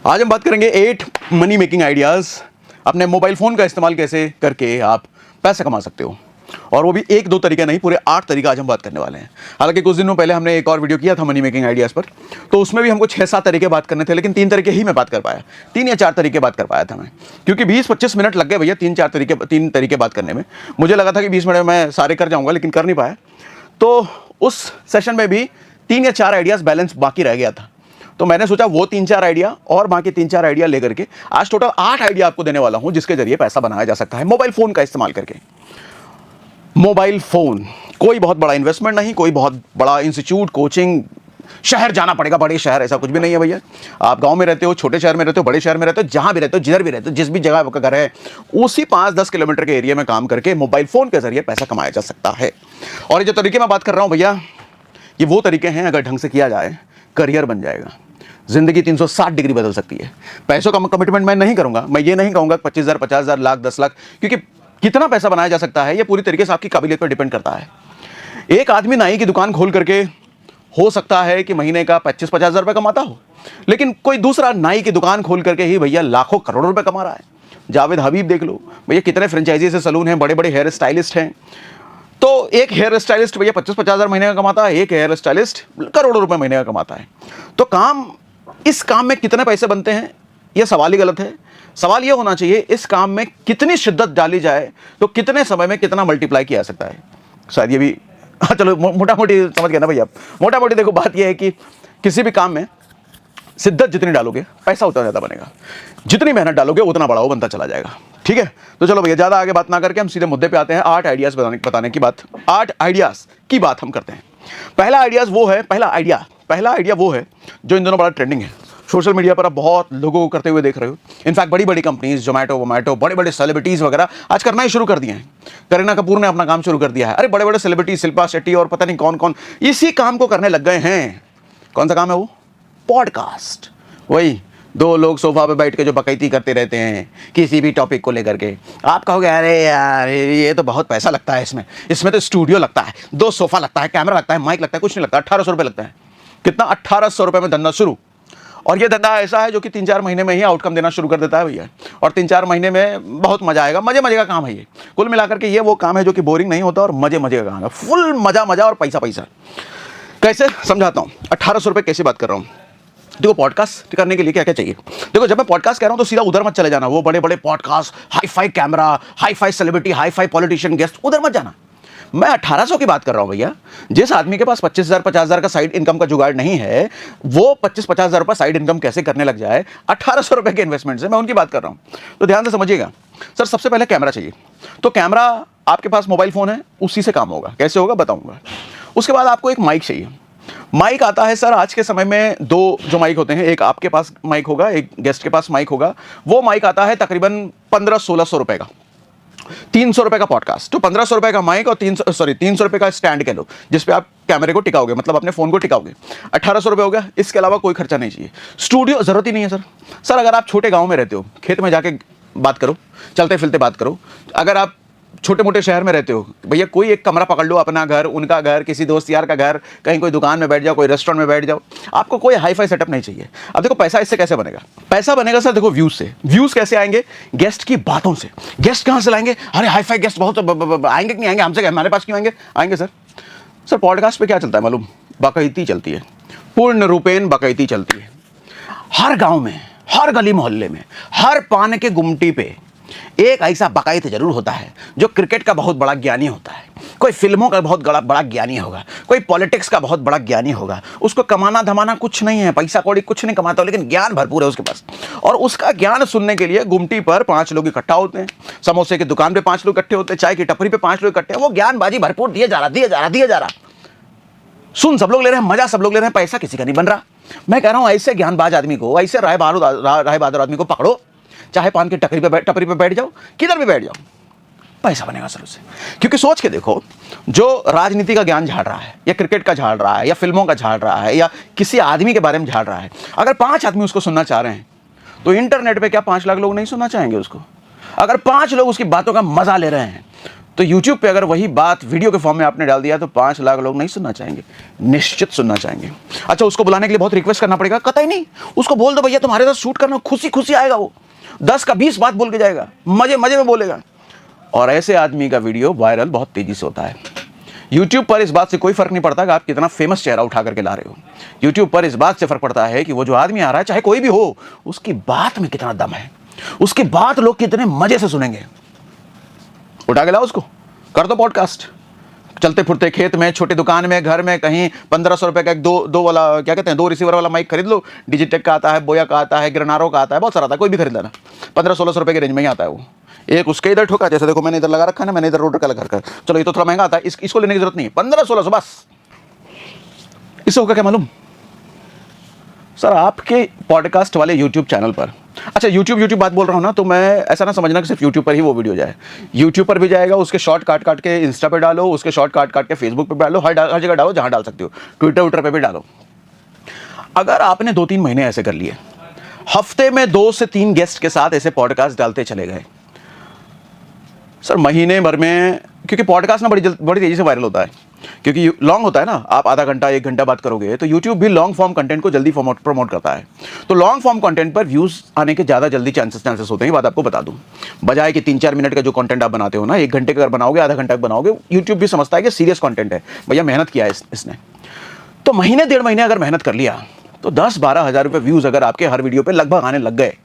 आज हम बात करेंगे 8 मनी मेकिंग आइडियाज़। अपने मोबाइल फ़ोन का इस्तेमाल कैसे करके आप पैसा कमा सकते हो, और वो भी 1-2 तरीके नहीं, पूरे 8 तरीका आज हम बात करने वाले हैं। हालांकि कुछ दिनों पहले हमने एक और वीडियो किया था मनी मेकिंग आइडियाज़ पर, तो उसमें भी हमको 6-7 तरीके बात करने थे, लेकिन 3 तरीके ही मैं बात कर पाया, 3 या 4 तरीके बात कर पाया था मैं, क्योंकि 20-25 मिनट लग गए भैया 3 तरीके बात करने में। मुझे लगा था कि 20 मिनट में मैं सारे कर जाऊँगा, लेकिन कर नहीं पाया। तो उस सेशन में भी 3 या 4 आइडियाज़ बैलेंस बाकी रह गया था, तो मैंने सोचा वो 3-4 आइडिया और बाकी 3-4 आइडिया लेकर के आज टोटल 8 आइडिया आपको देने वाला हूं, जिसके जरिए पैसा बनाया जा सकता है मोबाइल फोन का इस्तेमाल करके। मोबाइल फोन कोई बहुत बड़ा इन्वेस्टमेंट नहीं, कोई बहुत बड़ा इंस्टीट्यूट, कोचिंग, शहर जाना पड़ेगा, बड़े शहर, ऐसा कुछ भी नहीं है भैया। आप गांव में रहते हो, छोटे शहर में रहते हो, बड़े शहर में रहते हो, जहां भी रहते हो, जिधर भी रहते हो, जिस भी जगह आपका घर है, उसी 5-10 किलोमीटर के एरिया में काम करके मोबाइल फोन के जरिए पैसा कमाया जा सकता है। और ये जो तरीके मैं बात कर रहा हूं भैया, ये वो तरीके हैं, अगर ढंग से किया जाए करियर बन जाएगा, जिंदगी 360 डिग्री बदल सकती है। पैसों का कमिटमेंट मैं नहीं करूंगा, मैं ये नहीं कहूंगा 25,000, 50,000, लाख, 10 लाख, क्योंकि कितना पैसा बनाया जा सकता है ये पूरी तरीके से आपकी काबिलियत पर डिपेंड करता है। एक आदमी नाई की दुकान खोल करके हो सकता है कि महीने का 25-50 हज़ार रुपये कमाता हो, लेकिन कोई दूसरा नाई की दुकान खोल करके ही भैया लाखों करोड़ों रुपए कमा रहा है। जावेद हबीब देख लो भैया, कितने फ्रेंचाइजी से सलून हैं, बड़े बड़े हेयर स्टाइलिस्ट हैं। तो एक हेयर स्टाइलिस्ट भैया 25-50 हज़ार महीने का कमाता है, एक हेयर स्टाइलिस्ट करोड़ों रुपए महीने का कमाता है। तो इस काम में कितने पैसे बनते हैं, यह सवाल ही गलत है। सवाल यह होना चाहिए इस काम में कितनी शिद्दत डाली जाए तो कितने समय में कितना मल्टीप्लाई किया जा सकता है। शायद ये भी चलो मोटा मोटी समझ गए ना भैया। मोटा मोटी देखो, बात यह है कि किसी भी काम में शिद्दत जितनी डालोगे पैसा उतना ज़्यादा बनेगा, जितनी मेहनत डालोगे उतना बड़ा वो बनता चला जाएगा। ठीक है, तो चलो भैया ज़्यादा आगे बात ना करके हम सीधे मुद्दे पे आते हैं। 8 आइडियाज़ बताने की बात, 8 आइडियाज़ की बात हम करते हैं। पहला आइडिया वो है जो इन दोनों बड़ा ट्रेंडिंग है। सोशल मीडिया पर आप बहुत लोगों को करते हुए देख रहे हो। इनफैक्ट बड़ी बड़ी कंपनीज, जोमैटो, बड़े बड़े सेलिब्रिटीज़ वगैरह आज करना ही शुरू कर दिए हैं। करीना कपूर ने अपना काम शुरू कर दिया है। अरे बड़े बड़े सेलिब्रिटी, शिल्पा शेट्टी और पता नहीं कौन कौन इसी काम को करने लग गए हैं। कौन सा काम है वो? पॉडकास्ट। वही 2 लोग सोफा पे बैठ के जो बकैती करते रहते हैं किसी भी टॉपिक को लेकर के। आप कहोगे अरे यार ये तो बहुत पैसा लगता है, इसमें तो स्टूडियो लगता है, 2 सोफा लगता है, कैमरा लगता है, माइक लगता है, कुछ नहीं लगता। 1800 रुपये लगता है। कितना? 1800 रुपये में धंधा शुरू। और ये धंधा ऐसा है जो कि 3-4 महीने में ही आउटकम देना शुरू कर देता है भैया, और 3-4 महीने में बहुत मजा आएगा। मजे का काम है ये। कुल मिलाकर के ये वो काम है जो कि बोरिंग नहीं होता और मजे का काम है। फुल मजा और पैसा। कैसे समझाता हूँ, 1800 रुपये कैसे बात कर रहा हूँ। देखो, पॉडकास्ट करने के लिए क्या क्या चाहिए। देखो, जब मैं पॉडकास्ट कह रहा हूं तो सीधा उधर मत चले जाना, वो बड़े बड़े podcast, hi fi camera, hi fi celebrity, hi fi politician, guest, उधर मत जाना। मैं 1800 की बात कर रहा हूं भैया। जिस आदमी के पास 25,000, 50,000 का साइड इनकम का जुगाड़ नहीं है, वो 25-50 हज़ार रुपये साइड इनकम कैसे करने लग जाए 1800 रुपये के इन्वेस्टमेंट से, मैं उनकी बात कर रहा हूं। तो ध्यान से समझिएगा। सर, सबसे पहले कैमरा चाहिए। तो कैमरा, आपके पास मोबाइल फोन है, उसी से काम होगा। कैसे होगा बताऊंगा। उसके बाद आपको एक माइक चाहिए। माइक आता है सर आज के समय में 2 जो माइक होते हैं, एक आपके पास माइक होगा, एक गेस्ट के पास माइक होगा। वो माइक आता है तकरीबन 1500-1600 रुपए का। 300 रुपए का पॉडकास्ट, तो 1500 रुपए का माइक और 300 रुपए का स्टैंड कह लो, जिसपे आप कैमरे को टिकाओगे, मतलब अपने फोन को टिकाओगे। 1800 रुपए हो गया। इसके अलावा कोई खर्चा नहीं चाहिए। स्टूडियो जरूरत ही नहीं है सर। अगर आप छोटे गांव में रहते हो, खेत में जाके बात करो, चलते फिरते बात करो। अगर आप छोटे मोटे शहर में रहते हो भैया, कोई एक कमरा पकड़ लो, अपना घर, उनका घर, किसी दोस्त यार का घर, कहीं कोई दुकान में बैठ जाओ, कोई रेस्टोरेंट में बैठ जाओ। आपको कोई हाई फाई सेटअप नहीं चाहिए। अब देखो, पैसा इससे कैसे बनेगा? पैसा बनेगा सर देखो व्यूज से। व्यूज कैसे आएंगे? गेस्ट की बातों से। गेस्ट कहां से लाएंगे? अरे हाई फाई गेस्ट बहुत आएंगे कि नहीं आएंगे, हमसे हमारे पास क्यों आएंगे सर पॉडकास्ट पे क्या चलता है मालूम? बाकायदगी चलती है, पूर्ण रूपेण बाकायदगी चलती है। हर गांव में, हर गली मोहल्ले में, हर पान के गुमटी पे एक ऐसा बाकायदा जरूर होता है जो क्रिकेट का बहुत बड़ा ज्ञानी होता है, कोई फिल्मों का बहुत बड़ा ज्ञानी होगा, कोई पॉलिटिक्स का बहुत बड़ा ज्ञानी होगा। उसको कमाना धमाना कुछ नहीं है, पैसा कौड़ी कुछ नहीं कमाता, लेकिन ज्ञान भरपूर है उसके पास। और उसका ज्ञान सुनने के लिए गुमटी पर 5 लोग इकट्ठा होते हैं, समोसे की दुकान पे 5 लोग इकट्ठे होते हैं, चाय की टपरी पे 5 लोग इकट्ठे हैं। वो ज्ञानबाजी भरपूर दिए जा रहा। सुन सब लोग ले रहे हैं, मजा सब लोग ले रहे हैं, पैसा किसी का नहीं बन रहा। मैं कह रहा हूं ऐसे ज्ञानबाज आदमी को, ऐसे राय बहादुर आदमी को पकड़ो, चाहे पान की टपरी पे बैठ जाओ, किधर भी बैठ जाओ, पैसा बनेगा सर उससे। क्योंकि सोच के देखो, जो राजनीति का ज्ञान झाड़ रहा है, या क्रिकेट का झाड़ रहा है, या फिल्मों का झाड़ रहा है, या किसी आदमी के बारे में झाड़ रहा है, अगर 5 आदमी उसको सुनना चाह रहे हैं तो इंटरनेट पे क्या 5 लाख लोग नहीं सुनना चाहेंगे उसको? अगर 5 लोग उसकी बातों का मजा ले रहे हैं तो YouTube पे अगर वही बात वीडियो के फॉर्म में आपने डाल दिया तो 5 लाख लोग नहीं सुनना चाहेंगे, निश्चित सुनना चाहेंगे। अच्छा, उसको बुलाने के लिए बहुत रिक्वेस्ट करना पड़ेगा? कतई नहीं, उसको बोल दो भैया तुम्हारे साथ शूट करना, खुशी खुशी आएगा, वो 10 का 20 बात बोल के जाएगा, मजे मजे में बोलेगा। और ऐसे आदमी का वीडियो वायरल बहुत तेजी से होता है। YouTube पर इस बात से कोई फर्क नहीं पड़ता कि आप कितना फेमस चेहरा उठा करके ला रहे हो। YouTube पर इस बात से फर्क पड़ता है कि वो जो आदमी आ रहा है, चाहे कोई भी हो, उसकी बात में कितना दम है, उसकी बात लोग कितने मजे से सुनेंगे। उठा के लाओ उसको, कर दो पॉडकास्ट, चलते फिरते खेत में, छोटी दुकान में, घर में, कहीं 1500 रुपए का एक दो वाला, क्या कहते हैं, 2 रिसीवर वाला माइक खरीद लो। डिजिटेक का आता है, बोया का आता है, ग्रेनारो का आता है, बहुत सारा आता है, कोई भी खरीद लेना। 1500-1600 रुपए के रेंज में ही आता है वो। एक उसके इधर ठोका, जैसे देखो मैंने इधर लगा रखा है ना, मैंने इधर रोटर का लगा रखा है। चलो ये तो थोड़ा महंगा आता है, इसको लेने की जरूरत नहीं है, 1500-1600 बस। इससे होगा क्या मालूम सर, आपके पॉडकास्ट वाले YouTube चैनल पर, अच्छा YouTube बात बोल रहा हूँ ना, तो मैं ऐसा ना समझना कि सिर्फ YouTube पर ही वो वीडियो जाए। YouTube पर भी जाएगा, उसके शॉर्ट काट के इंस्टा पे डालो, उसके शॉर्ट काट के फेसबुक पे डालो, हर जगह डालो जहाँ डाल सकते हो, ट्विटर पे भी डालो। अगर आपने 2-3 महीने ऐसे कर लिए, हफ्ते में 2 से 3 गेस्ट के साथ ऐसे पॉडकास्ट डालते चले गए सर, महीने भर में, क्योंकि पॉडकास्ट ना बड़ी तेजी से वायरल होता है, क्योंकि लॉन्ग होता है ना, आप आधा घंटा 1 घंटा बात करोगे, तो YouTube भी लॉन्ग फॉर्म कंटेंट को जल्दी प्रमोट करता है। तो लॉन्ग फॉर्म कंटेंट पर व्यूज आने के ज़्यादा जल्दी चांसेस होते हैं। ये बात आपको बता दूं, बजाय कि 3-4 मिनट का जो कंटेंट आप बनाते हो ना, 1 घंटे का अगर बनाओगे, आधा घंटा का बनाओगे, YouTube भी समझता है कि सीरियस कंटेंट है, भैया मेहनत किया है इसने। तो महीने 1.5 महीने अगर मेहनत कर लिया, तो 10-12 हज़ार रुपये व्यूज़ अगर आपके हर वीडियो पर लगभग आने लग गए,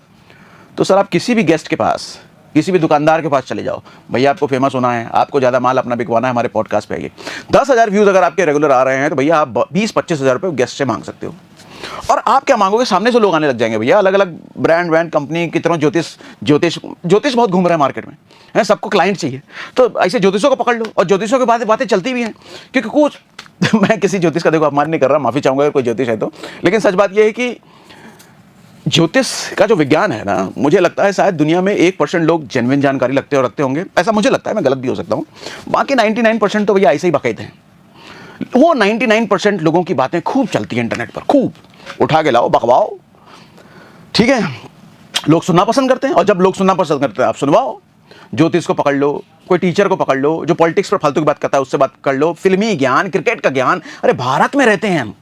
तो सर आप किसी भी गेस्ट के पास, किसी भी दुकानदार के पास चले जाओ, भैया आपको फेमस होना है, आपको ज़्यादा माल अपना बिकवाना है, हमारे पॉडकास्ट पे आइए। 10,000 व्यूज़ अगर आपके रेगुलर आ रहे हैं, तो भैया आप 20-25 हज़ार रुपये गेस्ट से मांग सकते हो। और आप क्या मांगोगे, सामने से लोग आने लग जाएंगे भैया, अलग अलग ब्रांड कंपनी की तरह। ज्योतिष बहुत घूम रहा है मार्केट में, है, सबको क्लाइंट चाहिए, तो ऐसे ज्योतिषों को पकड़ लो। और ज्योतिषों के बातें चलती भी हैं, क्योंकि कुछ मैं किसी ज्योतिष का देखो अपमान नहीं कर रहा, माफ़ी चाहूँगा अगर कोई ज्योतिष है तो, लेकिन सच बात यह है कि ज्योतिष का जो विज्ञान है ना, मुझे लगता है शायद दुनिया में 1% लोग जेन्युइन जानकारी रखते होंगे, ऐसा मुझे लगता है, मैं गलत भी हो सकता हूँ। बाकी 99% तो भैया ऐसे ही बकायदे हैं। वो 99% लोगों की बातें खूब चलती हैं इंटरनेट पर, खूब उठा के लाओ, बकवाओ, ठीक है, लोग सुनना पसंद करते हैं। और जब लोग सुनना पसंद करते हैं, आप सुनवाओ। ज्योतिष को पकड़ लो, कोई टीचर को पकड़ लो, जो पॉलिटिक्स पर फालतू की बात करता है उससे बात कर लो, फिल्मी ज्ञान, क्रिकेट का ज्ञान। अरे भारत में रहते हैं हम,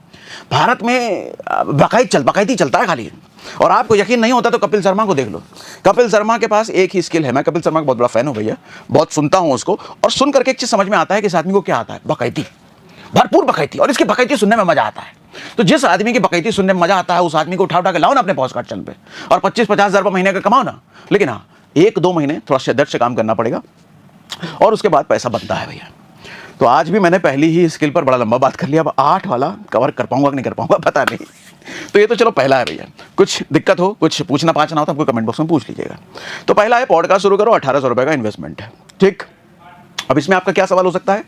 भारत में बाकायदी चलता है खाली। और आपको यकीन नहीं होता तो कपिल शर्मा को देख लो। कपिल शर्मा के पास एक ही स्किल है, मैं कपिल शर्मा का बहुत बड़ा फैन हूँ भैया, बहुत सुनता हूँ उसको, और सुन करके एक चीज़ समझ में आता है कि इस आदमी को क्या आता है, बाकायदी, भरपूर बाकायदी, और इसकी बाकायदी सुनने में मजा आता है। तो जिस आदमी की बाकायदी सुनने में मजा आता है, उस आदमी को उठा के लाओ ना अपने पॉडकास्ट चैनल पे, और 25-50 हज़ार रुपये महीने का कमाओ ना। लेकिन हाँ, 1-2 महीने थोड़ा शिद्दत से काम करना पड़ेगा, और उसके बाद पैसा बनता है भैया। तो आज भी मैंने पहली ही स्किल पर बड़ा लंबा बात कर लिया, अब 8 वाला कवर कर पाऊंगा कि नहीं कर पाऊंगा पता नहीं। तो ये तो चलो पहला है भैया, कुछ दिक्कत हो, कुछ पूछना पाछना हो तो आपको कमेंट बॉक्स में पूछ लीजिएगा। तो पहला है, पॉडकास्ट शुरू करो, 1800 रुपये का इन्वेस्टमेंट है, ठीक। अब इसमें आपका क्या सवाल हो सकता है,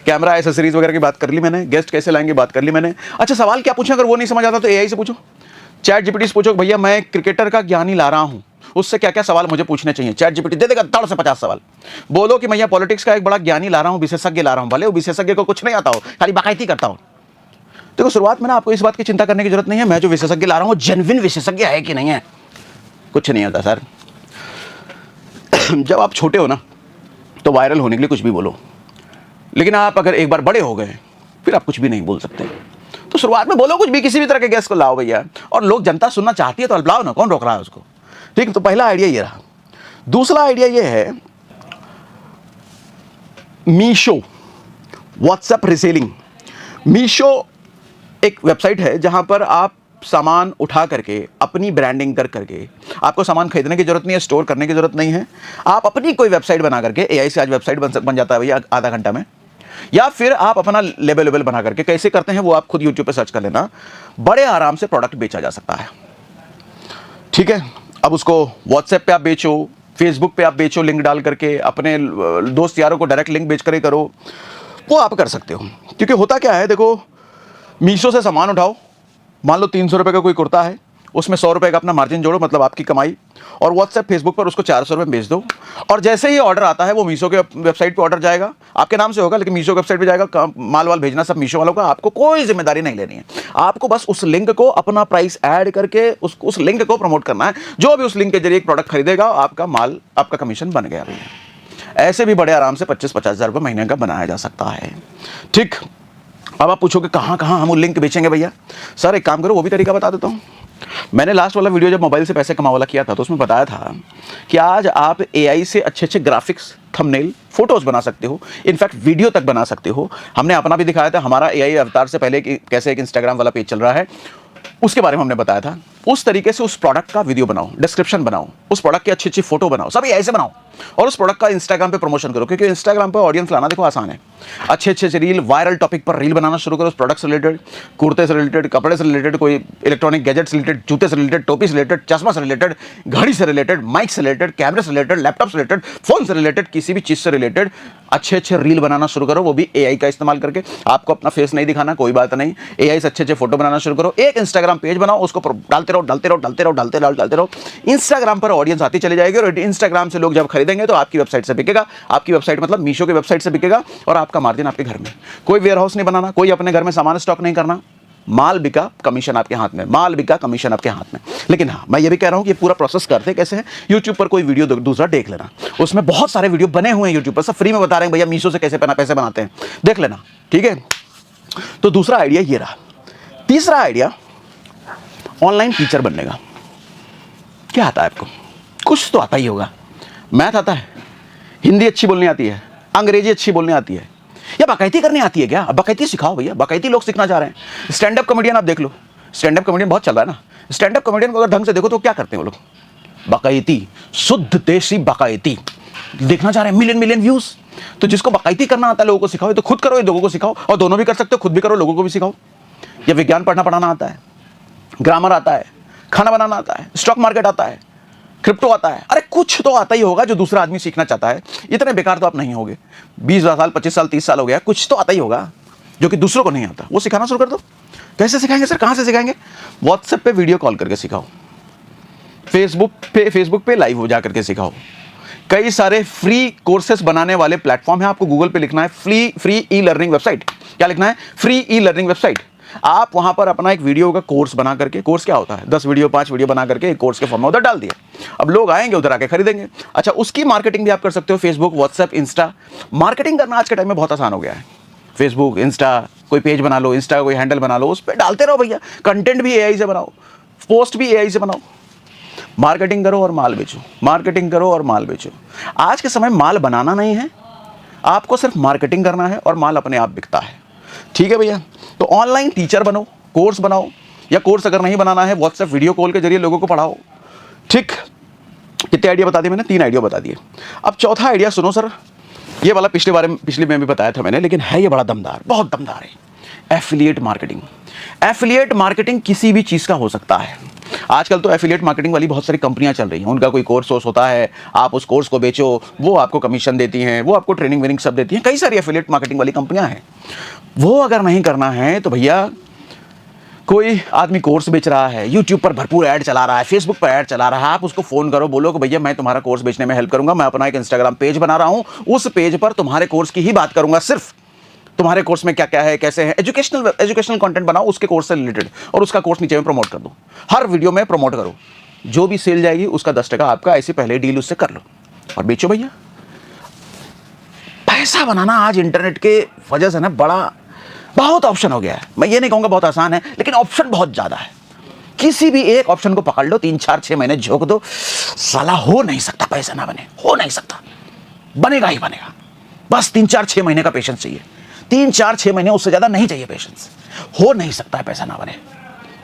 कैमरा एसेसरीज वगैरह की बात कर ली मैंने, गेस्ट कैसे लाएंगे बात कर ली मैंने। अच्छा, सवाल क्या पूछें, अगर वो नहीं समझ आता तो AI से पूछो, चैट जीपीटी से पूछो, भैया मैं क्रिकेटर का ज्ञानी ला रहा हूँ, उससे क्या क्या सवाल मुझे पूछने चाहिए, चैट जीपीटी दे देगा 30 से 50 सवाल। बोलो कि भैया पॉलिटिक्स का एक बड़ा ज्ञानी ला रहा हूँ, विशेषज्ञ ला रहा हूँ, भले वो विशेषज्ञ को कुछ नहीं आता हो, खाली बाकायदी करता हो। देखो शुरुआत में ना आपको इस बात की चिंता करने की जरूरत नहीं है, मैं जो विशेषज्ञ ला रहा हूँ जेन्युइन विशेषज्ञ है कि नहीं है, कुछ नहीं होता सर। जब आप छोटे हो ना, तो वायरल होने के लिए कुछ भी बोलो, लेकिन आप अगर एक बार बड़े हो गए, फिर आप कुछ भी नहीं बोल सकते। तो शुरुआत में बोलो कुछ भी, किसी भी तरह के गेस्ट को लाओ भैया, और लोग, जनता सुनना चाहती है तो लाओ ना, कौन रोक रहा है उसको, ठीक। तो पहला आइडिया ये रहा। दूसरा आइडिया ये है, मीशो, व्हाट्सएप रीसेलिंग। मीशो एक वेबसाइट है जहां पर आप सामान उठा करके, अपनी ब्रांडिंग करके, आपको सामान खरीदने की जरूरत नहीं है, स्टोर करने की जरूरत नहीं है, आप अपनी कोई वेबसाइट बना करके, AI से आज वेबसाइट बन जाता है भैया आधा घंटा में, या फिर आप अपना लेबल बना करके, कैसे करते हैं वो आप खुद YouTube पे सर्च कर लेना, बड़े आराम से प्रोडक्ट बेचा जा सकता है, ठीक है। अब उसको व्हाट्सएप पे आप बेचो, फेसबुक पे आप बेचो, लिंक डाल करके, अपने दोस्त यारों को डायरेक्ट लिंक बेच कर करो, वो आप कर सकते हो। क्योंकि होता क्या है, देखो, मीशो से सामान उठाओ, मान लो 300 रुपये का कोई कुर्ता है, उसमें 100 रुपये का अपना मार्जिन जोड़ो, मतलब आपकी कमाई, और व्हाट्सएप फेसबुक पर उसको 400 रुपये बेच दो। और जैसे ही ऑर्डर आता है, वो मीशो के वेबसाइट पे ऑर्डर जाएगा, आपके नाम से होगा, लेकिन मीशो के वेबसाइट पे जाएगा, माल वाल भेजना सब मीशो वालों का, आपको कोई जिम्मेदारी नहीं लेनी है। आपको बस उस लिंक को, अपना प्राइस ऐड करके उस लिंक को प्रमोट करना है। जो भी उस लिंक के जरिए एक प्रोडक्ट खरीदेगा, आपका माल, आपका कमीशन बन गया भैया। ऐसे भी बड़े आराम से 25-50 हज़ार रुपये महीने का बनाया जा सकता है। ठीक, अब आप पूछोगे कहाँ कहाँ हम लिंक बेचेंगे भैया? सर एक काम करो, वो भी तरीका बता देता हूँ। मैंने लास्ट वाला वीडियो जब मोबाइल से पैसे कमाओ वाला किया था तो उसमें बताया था कि आज आप एआई से अच्छे अच्छे ग्राफिक्स, थंबनेल, फोटोज बना सकते हो, इनफैक्ट वीडियो तक बना सकते हो। हमने अपना भी दिखाया था, हमारा एआई अवतार से पहले कि कैसे एक इंस्टाग्राम वाला पेज चल रहा है उसके बारे में हमने बताया था। उस तरीके से उस प्रोडक्ट का वीडियो बनाओ, डिस्क्रिप्शन बनाओ, उस प्रोडक्ट की अच्छी अच्छी फोटो बनाओ, सब एआई से बनाओ और उस प्रोडक्ट का इंस्टाग्राम पे प्रमोशन करो, क्योंकि इंस्टाग्राम पे ऑडियंस लाना देखो आसान है। अच्छे अच्छे रील, वायरल टॉपिक पर रील बनाना शुरू करो, उस प्रोडक्ट से रिलेटेड, कुर्ते से रिलेटेड, कपड़े से रिलेटेड, कोई इलेक्ट्रॉनिक गैजेट से रिलेटेड, जूते से रिलेटेड, टोपी से रिलेटेड, चश्मा से रिलेटेड, घड़ी से रिलेटेड, माइक से रिलेटेड, कैमरे से रिलेटेड, लैपटॉप से रिलेटेड, फोन से रिलेटेड, किसी भी चीज से रिलेटेड अच्छे अच्छे रील बनाना शुरू करो, वो भी एआई का इस्तेमाल करके। आपको अपना फेस नहीं दिखाना, कोई बात नहीं, एआई से अच्छे अच्छे फोटो बनाना शुरू करो, एक इंस्टाग्राम पेज बनाओ, उसको डालते रहो डालते रहो डालते रहो डालते रहो डालते रहो। इंस्टाग्राम पर ऑडियंस आती चली जाएगी और इंस्टाग्राम से लोग जब खरीदेंगे तो आपकी वेबसाइट से बिकेगा, आपकी वेबसाइट मतलब मीशो की वेबसाइट से बिकेगा और आपका मार्जिन आपके घर में। कोई वेयर हाउस नहीं बनाना, कोई अपने घर में सामान स्टॉक नहीं करना, माल बिका कमीशन आपके हाथ में, माल बिका कमीशन आपके हाथ में। लेकिन हाँ, मैं ये भी कह रहा हूँ कि पूरा प्रोसेस करते कैसे है, यूट्यूब पर कोई वीडियो दूसरा देख लेना, उसमें बहुत सारे वीडियो बने हुए हैं यूट्यूब पर, सब फ्री में बता रहे हैं भैया मीशो से कैसे पैसे बनाते हैं, देख लेना, ठीक है। तो दूसरा आइडिया ये रहा। तीसरा आइडिया, ऑनलाइन टीचर बनने का। क्या आता है आपको? कुछ तो आता ही होगा। मैथ आता है, हिंदी अच्छी बोलनी आती है, अंग्रेजी अच्छी बोलनी आती है, या बाकायती करनी आती है क्या? बाकायती सिखाओ भैया, बाकायती लोग सीखना चाह रहे हैं। स्टैंड अप कॉमेडियन आप देख लो, स्टैंड अप कॉमेडियन बहुत चल रहा है ना। स्टैंड अप कॉमेडियन को अगर ढंग से देखो तो क्या करते हैं वो लोग? बाकायती, शुद्ध देशी बाकायती देखना चाह रहे हैं, मिलियन मिलियन व्यूज। तो जिसको बाकायती करना आता है लोगों को सिखाओ, तो खुद करो, ये लोगों को सिखाओ, और दोनों भी कर सकते हो, खुद भी करो, लोगों को भी सिखाओ। या विज्ञान पढ़ाना आता है, ग्रामर आता है, खाना बनाना आता है, स्टॉक मार्केट आता है, क्रिप्टो आता है, अरे कुछ तो आता ही होगा जो दूसरा आदमी सीखना चाहता है। इतने बेकार तो आप नहीं होगे, 20 साल 25 साल 30 साल हो गया, कुछ तो आता ही होगा जो कि दूसरों को नहीं आता, वो सिखाना शुरू कर दो। कैसे सिखाएंगे सर, कहाँ से सिखाएंगे? व्हाट्सएप पे वीडियो कॉल करके सिखाओ, फेसबुक पे लाइव हो जा करके सिखाओ। कई सारे फ्री कोर्सेस बनाने वाले प्लेटफॉर्म है, आपको गूगल पे लिखना है फ्री ई लर्निंग वेबसाइट। क्या लिखना है? Free e learning website. आप वहां पर अपना एक वीडियो का कोर्स बना करके, कोर्स क्या होता है, 10 वीडियो 5 वीडियो बना करके एक कोर्स के फॉर्म में उधर डाल दिया, अब लोग आएंगे उधर आके खरीदेंगे। अच्छा, उसकी मार्केटिंग भी आप कर सकते हो, फेसबुक, व्हाट्सएप, इंस्टा। मार्केटिंग करना आज के टाइम में बहुत आसान हो गया है। फेसबुक, इंस्टा, कोई पेज बना लो, इंस्टा का कोई हैंडल बना लो, उस पर डालते रहो भैया, कंटेंट भी एआई से बनाओ, पोस्ट भी एआई से बनाओ, मार्केटिंग करो और माल बेचो, मार्केटिंग करो और माल बेचो। आज के समय माल बनाना नहीं है, आपको सिर्फ मार्केटिंग करना है और माल अपने आप बिकता है। ठीक है भैया, तो ऑनलाइन टीचर बनो, कोर्स बनाओ, या कोर्स अगर नहीं बनाना है व्हाट्सएप वीडियो कॉल के जरिए लोगों को पढ़ाओ। ठीक, कितने आइडिया बता दिए मैंने? 3 आइडिया बता दिए। अब चौथा आइडिया सुनो सर, ये वाला पिछले में भी बताया था मैंने, लेकिन है ये बड़ा दमदार, बहुत दमदार है। Affiliate marketing. एफिलिएट मार्केटिंग किसी भी चीज का हो सकता है। आजकल तो एफिलिएट मार्केटिंग वाली बहुत सारी कंपनियां चल रही हैं, उनका कोई कोर्स होता है, आप उस कोर्स को बेचो, वो आपको कमीशन देती हैं, वो आपको ट्रेनिंग वेनिंग सब देती हैं। कई सारी एफिलिएट मार्केटिंग वाली कंपनियां हैं। वो अगर नहीं करना है तो भैया, कोई आदमी कोर्स बेच रहा है, यूट्यूब पर भरपूर ऐड चला रहा है, फेसबुक पर ऐड चला रहा है, आप उसको फोन करो, बोलो कि भैया मैं तुम्हारा कोर्स बेचने में हेल्प करूंगा, मैं अपना एक इंस्टाग्राम पेज बना रहा हूं, उस पेज पर तुम्हारे कोर्स की ही बात करूंगा, सिर्फ तुम्हारे कोर्स में क्या क्या है, कैसे है, एजुकेशनल कंटेंट बनाओ उसके कोर्स से रिलेटेड, और उसका कोर्स नीचे में प्रमोट कर दो, हर वीडियो में प्रमोट करो। जो भी सेल जाएगी उसका 10% आपका, ऐसी पहले डील उससे कर लो और बेचो भैया। पैसा बनाना आज इंटरनेट के वजह से ना बहुत ऑप्शन हो गया है। मैं ये नहीं कहूंगा बहुत आसान है, लेकिन ऑप्शन बहुत ज्यादा है। किसी भी एक ऑप्शन को पकड़ लो, 3-4-6 महीने झोंक दो, साला हो नहीं सकता पैसा ना बने, हो नहीं सकता, बनेगा ही बनेगा। बस 3-4-6 महीने का पेशेंस चाहिए, 3-4-6 महीने, उससे ज्यादा नहीं चाहिए पेशेंस। हो नहीं सकता है पैसा ना बने।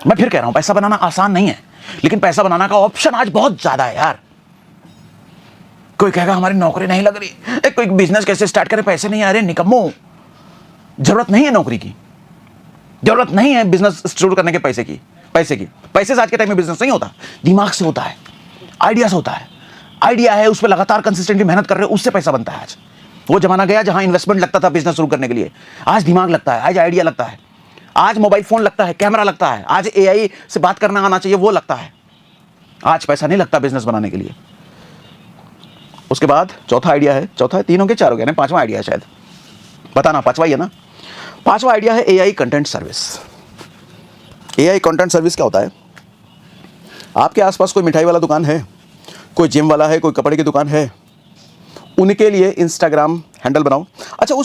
मैं फिर कह रहा हूं, पैसा बनाना आसान नहीं है, लेकिन पैसा बनाना का ऑप्शन आज बहुत ज्यादा है यार। कोई कहेगा हमारी नौकरी नहीं लग रही, कोई बिजनेस कैसे स्टार्ट करे, पैसे नहीं आ रहे, निकम्मो। जरूरत नहीं है नौकरी की, जरूरत नहीं है बिजनेस शुरू करने के पैसे से आज के टाइम में बिजनेस नहीं होता, दिमाग से होता है, आइडिया से होता है। आइडिया है, उस पर लगातार कंसिस्टेंटली मेहनत कर रहे हो, उससे पैसा बनता है। आज वो जमाना गया जहां इन्वेस्टमेंट लगता था बिजनेस शुरू करने के लिए, आज दिमाग लगता है, आज आइडिया लगता है, आज मोबाइल फोन लगता है, कैमरा लगता है, आज एआई से बात करना आना चाहिए, वो लगता है। आज पैसा नहीं लगता बिजनेस बनाने के लिए। उसके बाद चौथा आइडिया है, चौथा है, 3 हो गए 4 हो गए ना, 5वां आइडिया है शायद, बताना 5वां ही है ना। 5वां आइडिया है AI content service. AI content service क्या होता है? आपके आसपास कोई मिठाई वाला दुकान है, कोई जिम वाला है, कोई कपड़े की दुकान है, उनके लिए इंस्टाग्राम हैंडल बनाओ। अच्छा,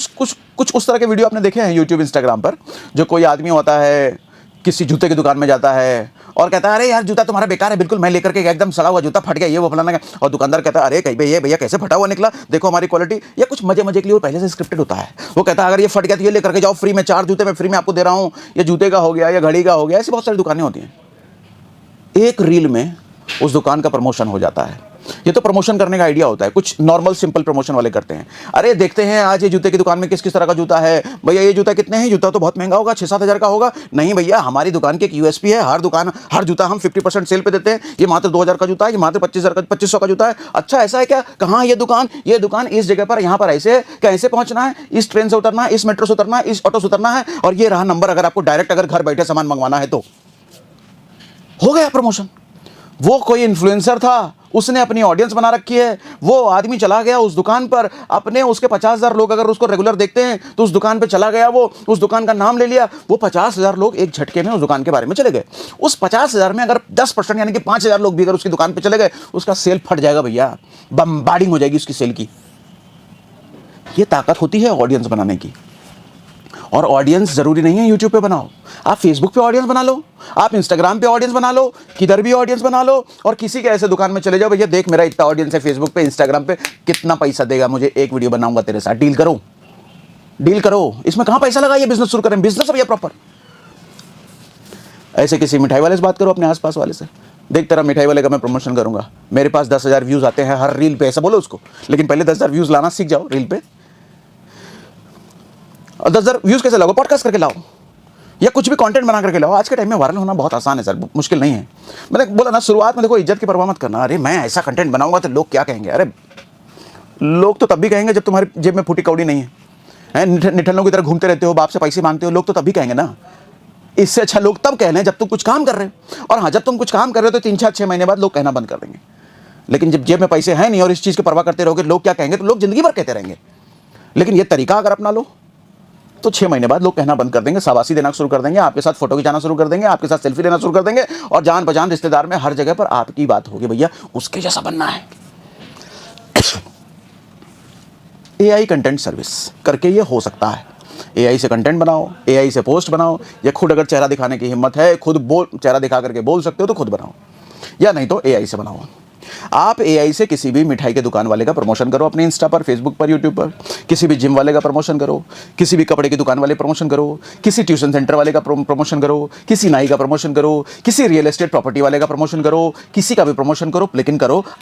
कुछ उस तरह के वीडियो आपने देखे हैं यूट्यूब इंस्टाग्राम पर, जो कोई आदमी होता है किसी जूते की दुकान में जाता है और कहता है अरे यार जूता तुम्हारा बेकार है, बिल्कुल मैं लेकर के एकदम सड़ा हुआ जूता, फट गया ये वो फलाना, और दुकानदार कहता है अरे कहीं भैया कैसे फटा हुआ निकला, देखो हमारी क्वालिटी। या कुछ मजे के लिए वो पहले से स्क्रिप्टेड होता है, वो कहता है अगर ये फट गया तो ये लेकर के जाओ फ्री में, 4 जूते मैं फ्री में आपको दे रहा हूँ, ये जूते का हो गया या घड़ी का हो गया। ऐसी बहुत सारी दुकानें होती हैं। एक रील में उस दुकान का प्रमोशन हो जाता है। ये तो प्रमोशन करने का आइडिया होता है, कुछ नॉर्मल सिंपल प्रमोशन वाले करते हैं। अरे देखते हैं आज ये जूते की दुकान में किस किस तरह का जूता है, भैया ये जूता कितने हैं, जूता तो बहुत महंगा होगा, 6-7 हज़ार का होगा। नहीं भैया, हमारी दुकान की एक यूएसपी है, हर जूता हम 50% सेल पे देते हैं, ये मात्र 2,000 का जूता है, ये मात्र 2500 का जूता है। अच्छा ऐसा है क्या, कहाँ ये दुकान इस जगह पर, यहाँ पर ऐसे कैसे पहुंचना है, इस ट्रेन से उतरना है, इस मेट्रो से उतरना है, इस ऑटो से उतरना है, और ये रहा नंबर, अगर आपको डायरेक्ट अगर घर बैठे सामान मंगवाना है तो। हो गया प्रमोशन। वो कोई इन्फ्लुएंसर था, उसने अपनी ऑडियंस बना रखी है, वो आदमी चला गया उस दुकान पर, अपने उसके 50,000 लोग अगर उसको रेगुलर देखते हैं तो उस दुकान पे चला गया, वो उस दुकान का नाम ले लिया, वो 50,000 लोग एक झटके में उस दुकान के बारे में चले गए। उस 50,000 में अगर 10% यानी कि 5,000 लोग भी अगर उसकी दुकान पे चले गए, उसका सेल फट जाएगा भैया, बम्बार्डिंग हो जाएगी उसकी सेल की। ये ताकत होती है ऑडियंस बनाने की। और ऑडियंस जरूरी नहीं है यूट्यूब पे बनाओ, आप फेसबुक पे ऑडियंस बना लो, आप इंस्टाग्राम पे ऑडियंस बना लो, किधर भी ऑडियंस बना लो, और किसी के ऐसे दुकान में चले जाओ, भैया देख मेरा इतना ऑडियंस है फेसबुक पे, इंस्टाग्राम पे, कितना पैसा देगा मुझे एक वीडियो बनाऊंगा तेरे साथ, डील करो। इसमें कहां पैसा लगा, ये बिजनेस शुरू करें, बिजनेस है भैया प्रॉपर। ऐसे किसी मिठाई वाले से बात करो, अपने आसपास वाले से, देख तेरा मिठाई वाले का मैं प्रमोशन करूंगा, मेरे पास 10,000 व्यूज आते हैं हर रील पे, ऐसा बोलो उसको। लेकिन पहले 10,000 व्यूज लाना सीख जाओ रील पे, और 10,000 व्यूज कैसे लाओ, पॉडकास्ट करके लाओ या कुछ भी कंटेंट बना करके लाओ। आज के टाइम में वायरल होना बहुत आसान है सर, मुश्किल नहीं है। मैंने बोला ना शुरुआत में, देखो इज्जत की परवाह मत करना, अरे मैं ऐसा कंटेंट बनाऊंगा तो लोग क्या कहेंगे। अरे लोग तो तब भी कहेंगे जब तुम्हारी जेब में फूटी कौड़ी नहीं है, निठल्लों की तरह घूमते रहते हो, बाप से पैसे मांगते हो, लोग तो तब भी कहेंगे ना। इससे अच्छा लोग तब कह रहे हैं जब तुम कुछ काम कर रहे हो, और हाँ जब तुम कुछ काम कर रहे हो तो 3-6 महीने बाद लोग कहना बंद कर देंगे। लेकिन जब जेब में पैसे हैं नहीं और इस चीज़ की परवाह करते रहोगे लोग क्या कहेंगे, तो लोग जिंदगी भर कहते रहेंगे। लेकिन ये तरीका अगर अपना लो तो 6 महीने बाद लोग कहना बंद कर देंगे, शाबाशी देना शुरू कर देंगे, आपके साथ फोटो खिंचाना शुरू कर देंगे, आपके साथ सेल्फी लेना शुरू कर देंगे, और जान पहचान रिश्तेदार में हर जगह पर आपकी बात होगी, भैया उसके जैसा बनना है। एआई कंटेंट सर्विस करके ये हो सकता है। एआई से कंटेंट बनाओ, एआई से पोस्ट बनाओ, या खुद अगर चेहरा दिखाने की हिम्मत है, खुद चेहरा दिखा करके बोल सकते हो तो खुद बनाओ, या नहीं तो एआई से बनाओ। आप एआई से किसी भी मिठाई के दुकान वाले का प्रमोशन करो, अपने इंस्टा पर, फेसबुक पर, यूट्यूब पर, किसी भी जिम वाले का प्रमोशन करो, किसी भी कपड़े की दुकान वाले प्रमोशन करो, किसी ट्यूशन सेंटर वाले का प्रमोशन करो, किसी नाई का प्रमोशन करो, किसी रियल एस्टेट प्रॉपर्टी वाले का प्रमोशन करो, किसी का भी प्रमोशन करो,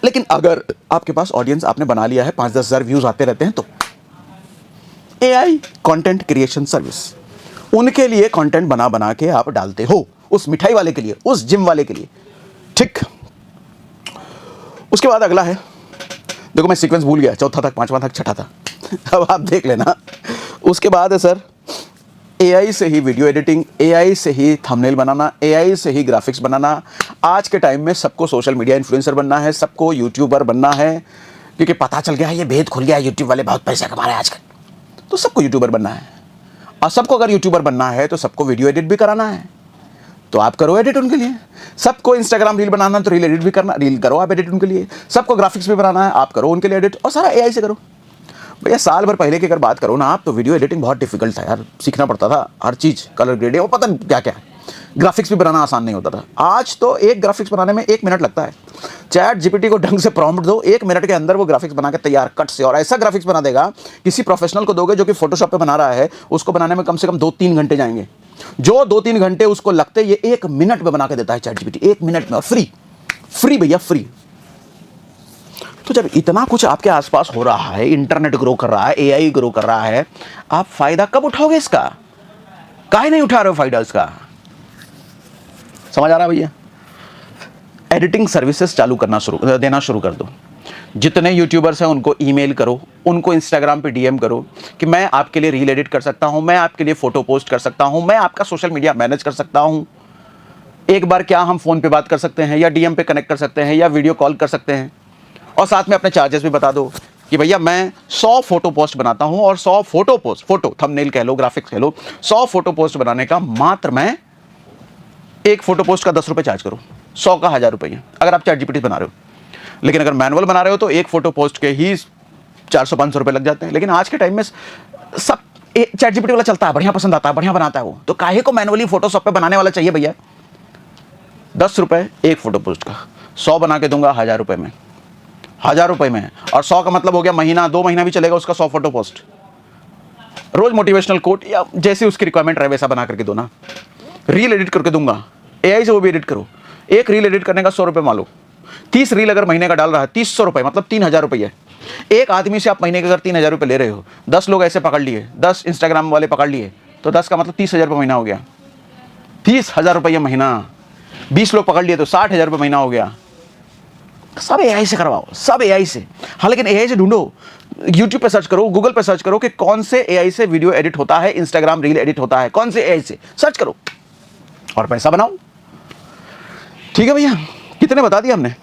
लेकिन अगर आपके पास ऑडियंस आपने बना लिया है, 5-10 हज़ार व्यूज आते रहते हैं, तो एआई कंटेंट क्रिएशन सर्विस, उनके लिए कंटेंट बना के आप डालते हो, उस मिठाई वाले के लिए, उस जिम वाले के लिए, ठीक। उसके बाद अगला है, देखो मैं सीक्वेंस भूल गया, चौथा तक, पांचवा तक, छठा था, अब आप देख लेना। उसके बाद है सर एआई से ही वीडियो एडिटिंग, एआई से ही थंबनेल बनाना, एआई से ही ग्राफिक्स बनाना। आज के टाइम में सबको सोशल मीडिया इन्फ्लुएंसर बनना है, सबको यूट्यूबर बनना है, क्योंकि पता चल गया है, ये भेद खुल गया है, यूट्यूब वाले बहुत पैसा कमा रहे हैं आजकल, तो सबको यूट्यूबर बनना है। और सबको अगर यूट्यूबर बनना है तो सबको वीडियो एडिट भी कराना है, तो आप करो एडिट उनके लिए। सबको इंस्टाग्राम रील बनाना तो रील एडिट भी करना, रील करो आप एडिट उनके लिए। सबको ग्राफिक्स भी बनाना है, आप करो उनके लिए एडिट, और सारा एआई से करो। भैया साल भर पहले की अगर बात करो ना आप, तो वीडियो एडिटिंग बहुत डिफिकल्ट था यार, सीखना पड़ता था हर चीज़, कलर ग्रेडिंग, वो पता नहीं क्या क्या, ग्राफिक्स भी बनाना आसान नहीं होता था। आज तो एक ग्राफिक्स बनाने में 1 मिनट लगता है। चैट जीपीटी को ढंग से प्रॉम्प्ट दो, 1 मिनट के अंदर वो ग्राफिक्स बना के तैयार कट से, और ऐसा ग्राफिक्स बना देगा। किसी प्रोफेशनल को दोगे जो कि फोटोशॉप पे बना रहा है, उसको बनाने में कम से कम 2-3 घंटे जाएंगे। जो 2-3 घंटे उसको लगते, ये 1 मिनट में बना के देता है चैट जीपीटी, 1 मिनट में, और फ्री भैया, फ्री। तो जब इतना कुछ आपके आसपास हो रहा है, इंटरनेट ग्रो कर रहा है, एआई ग्रो कर रहा है, आप फायदा कब उठाओगे इसका? काहे नहीं उठा रहे हो फायदा इसका? समझ आ रहा है भैया? एडिटिंग सर्विसेज देना शुरू कर दो। जितने यूट्यूबर्स हैं उनको ईमेल करो, उनको इंस्टाग्राम पे डीएम करो कि मैं आपके लिए रील एडिट कर सकता हूं, मैं आपके लिए फोटो पोस्ट कर सकता हूं, मैं आपका सोशल मीडिया मैनेज कर सकता हूं। एक बार क्या हम फोन पे बात कर सकते हैं, या डीएम पे कनेक्ट कर सकते हैं, या वीडियो कॉल कर सकते हैं, और साथ में अपने चार्जेस भी बता दो कि भैया मैं 100 फोटो पोस्ट बनाता हूं, और 100 फोटो थंबनेल कह लो, ग्राफिक्स कह लो, 100 फोटो पोस्ट बनाने का मात्र मैं एक फोटो पोस्ट का 10 रुपये चार्ज करूं, 100 का 1000 रुपये, अगर आप चैट जीपीटी बना रहे हो। लेकिन अगर मैनुअल बना रहे हो तो एक फोटो पोस्ट के ही 400-500 रुपये लग जाते हैं। लेकिन आज के टाइम में सब चैट जीपीटी वाला चलता है, बढ़िया पसंद आता है, बढ़िया बनाता है वो, तो काहे को मैनुअली फोटोशॉप पे बनाने वाला चाहिए भैया। 10 रुपये एक फोटो पोस्ट का, 100 बना के दूंगा 1000 रुपये में, 1000 रुपये में। और 100 का मतलब हो गया महीना, 2 महीना भी चलेगा उसका 100 फोटो पोस्ट। रोज मोटिवेशनल कोट या जैसे उसकी रिक्वायरमेंट रहे वैसा बना करके दो ना। रील एडिट करके दूंगा, एआई से वो भी एडिट करो। एक रील एडिट करने का 100 रुपये मान लो, 30 रील अगर महीने का डाल रहा है, 300 रुपये मतलब 3000 रुपये। एक आदमी से आप महीने के अगर 3000 रुपये ले रहे हो, 10 लोग ऐसे पकड़ लिए, 10 इंस्टाग्राम वाले पकड़ लिए, तो 10 का मतलब 30,000 रुपये महीना हो गया। 30,000 रुपये महीना, 20 लोग पकड़ लिए तो 60,000 रुपये महीना हो गया। सब एआई से करवाओ, सब एआई से। हाँ, लेकिन एआई से ढूंढो, यूट्यूब पे सर्च करो, गूगल पे सर्च करो कि कौन से एआई से वीडियो एडिट होता है, इंस्टाग्राम रील एडिट होता है, कौन से एआई से सर्च करो और पैसा बनाओ। ठीक है भैया, कितने बता दिया हमने?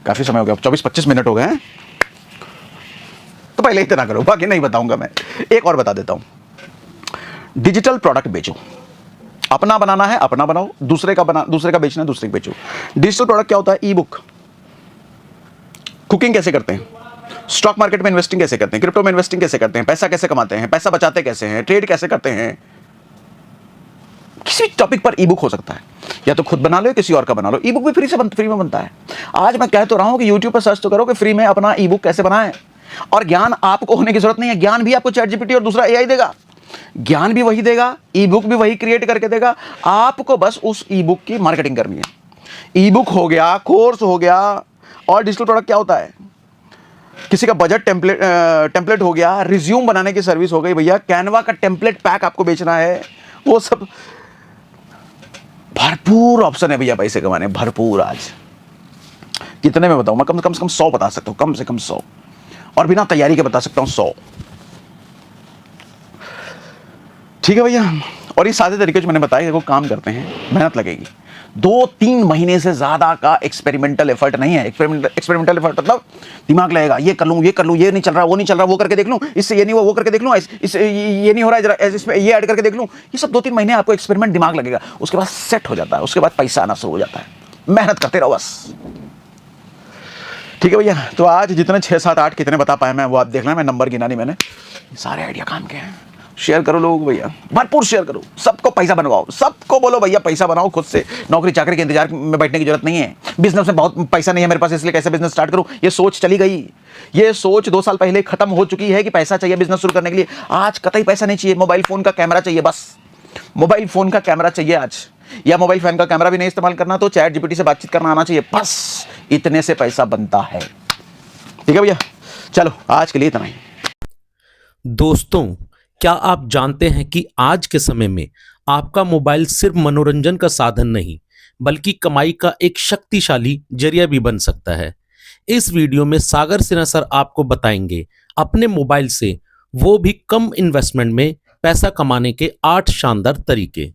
काफी समय हो गया, 24-25 मिनट हो गए हैं, तो पहले इतना करो, बाकी नहीं बताऊंगा मैं। एक और बता देता हूं, डिजिटल प्रोडक्ट बेचो। अपना बनाना है अपना बनाओ, दूसरे का बेचना है दूसरे का बेचो। डिजिटल प्रोडक्ट क्या होता है? ई बुक। कुकिंग कैसे करते हैं, स्टॉक मार्केट में इन्वेस्टिंग कैसे करते हैं, क्रिप्टो में इन्वेस्टिंग कैसे करते हैं, पैसा कैसे कमाते हैं, पैसा बचाते कैसे हैं, ट्रेड कैसे करते हैं, किसी टॉपिक पर ई बुक हो सकता है। या तो खुद बना लो या किसी और का बना लो। ई बुक भी फ्री में बनता है। आज मैं कह तो रहा हूं कि यूट्यूब पर सर्च तो करो कि फ्री में अपना ई बुक कैसे बनाएं। और ज्ञान आपको होने की जरूरत नहीं है, ज्ञान भी आपको चैट जीपीटी और दूसरा एआई देगा। ज्ञान भी वही देगा, ई बुक भी वही क्रिएट करके देगा। आपको बस उस ई बुक की मार्केटिंग करनी है। ई बुक हो गया, कोर्स हो गया। और डिजिटल प्रोडक्ट क्या होता है? किसी का बजट टेम्पलेट हो गया, रिज्यूम बनाने की सर्विस हो गई भैया, कैनवा का टेम्पलेट पैक आपको बेचना है, वो सब भरपूर ऑप्शन है भैया पैसे कमाने, भरपूर। आज कितने में बताऊं मैं? कम से कम 100 बता सकता हूं, कम से कम 100, और बिना तैयारी के बता सकता हूं 100। ठीक है भैया। और ये सादे तरीके जो मैंने बताए वो काम करते हैं, मेहनत लगेगी। 2-3 महीने से ज्यादा का एक्सपेरिमेंटल एफर्ट नहीं है। एक्सपेरिमेंटल एफर्ट मतलब दिमाग लगेगा, ये कर लूं, ये नहीं चल रहा, वो नहीं चल रहा, वो करके देख लूं, इससे ये नहीं हुआ, वो करके देख लूं, इससे ये नहीं हो रहा है, जरा इसमें ये ऐड करके देख लूं। ये सब 2-3 महीने आपको एक्सपेरिमेंट दिमाग लगेगा, उसके बाद सेट हो जाता है, उसके बाद पैसा आना शुरू हो जाता है। मेहनत करते रहो बस। ठीक है भैया। तो आज जितने 6, 7, 8 कितने बता पाए मैं वो आप देख लें, मैं नंबर गिना नहीं मैंने। सारे आइडिया काम के हैं। शेयर करो लोग भैया, भरपूर शेयर करो, सबको पैसा बनवाओ, सबको बोलो भैया पैसा बनाओ खुद से। नौकरी चाकरी के इंतजार में बैठने की जरूरत नहीं है। बिजनेस में बहुत पैसा नहीं है मेरे पास, इसलिए कैसे बिजनेस स्टार्ट करूं, ये सोच चली गई। ये सोच 2 साल पहले खत्म हो चुकी है कि पैसा चाहिए बिजनेस शुरू करने के लिए। आज कतई पैसा नहीं चाहिए, मोबाइल फोन का कैमरा चाहिए बस। मोबाइल फोन का कैमरा चाहिए आज, या मोबाइल फोन का कैमरा भी नहीं इस्तेमाल करना तो चैट जीपीटी से बातचीत करना आना चाहिए, बस इतने से पैसा बनता है। ठीक है भैया, चलो आज के लिए इतना ही। दोस्तों, क्या आप जानते हैं कि आज के समय में आपका मोबाइल सिर्फ मनोरंजन का साधन नहीं बल्कि कमाई का एक शक्तिशाली जरिया भी बन सकता है। इस वीडियो में सागर सिन्हा सर आपको बताएंगे अपने मोबाइल से वो भी कम इन्वेस्टमेंट में पैसा कमाने के 8 शानदार तरीके।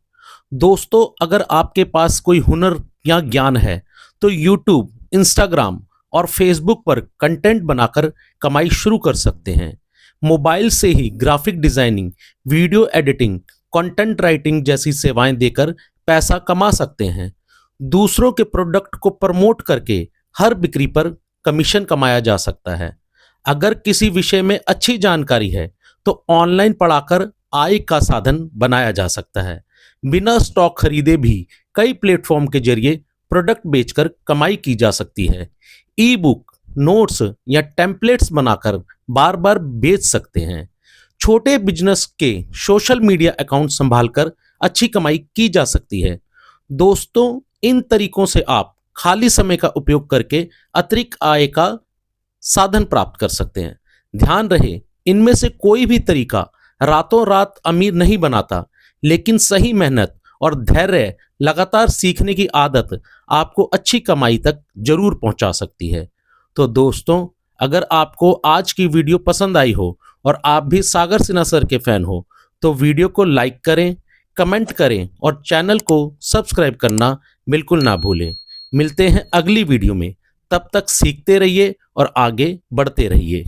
दोस्तों, अगर आपके पास कोई हुनर या ज्ञान है तो यूट्यूब, इंस्टाग्राम और फेसबुक पर कंटेंट बनाकर कमाई शुरू कर सकते हैं। मोबाइल से ही graphic designing, video editing, content writing जैसी सेवाएं देकर पैसा कमा सकते हैं। दूसरों के प्रोडक्ट को प्रमोट करके हर बिक्री पर कमीशन कमाया जा सकता है। अगर किसी विषय में अच्छी जानकारी है तो ऑनलाइन पढ़ाकर आय का साधन बनाया जा सकता है। बिना स्टॉक खरीदे भी कई प्लेटफॉर्म के जरिए प्रोडक्ट बेचकर कमाई की जा सकती है। ई बुक, नोट्स या टेम्पलेट्स बनाकर बार बार बेच सकते हैं। छोटे बिजनेस के सोशल मीडिया अकाउंट संभालकर अच्छी कमाई की जा सकती है। दोस्तों, इन तरीकों से आप खाली समय का उपयोग करके अतिरिक्त आय का साधन प्राप्त कर सकते हैं। ध्यान रहे, इनमें से कोई भी तरीका रातों रात अमीर नहीं बनाता, लेकिन सही मेहनत और धैर्य, लगातार सीखने की आदत आपको अच्छी कमाई तक जरूर पहुंचा सकती है। तो दोस्तों, अगर आपको आज की वीडियो पसंद आई हो और आप भी सागर सिन्हा सर के फैन हो तो वीडियो को लाइक करें, कमेंट करें और चैनल को सब्सक्राइब करना बिल्कुल ना भूलें। मिलते हैं अगली वीडियो में, तब तक सीखते रहिए और आगे बढ़ते रहिए।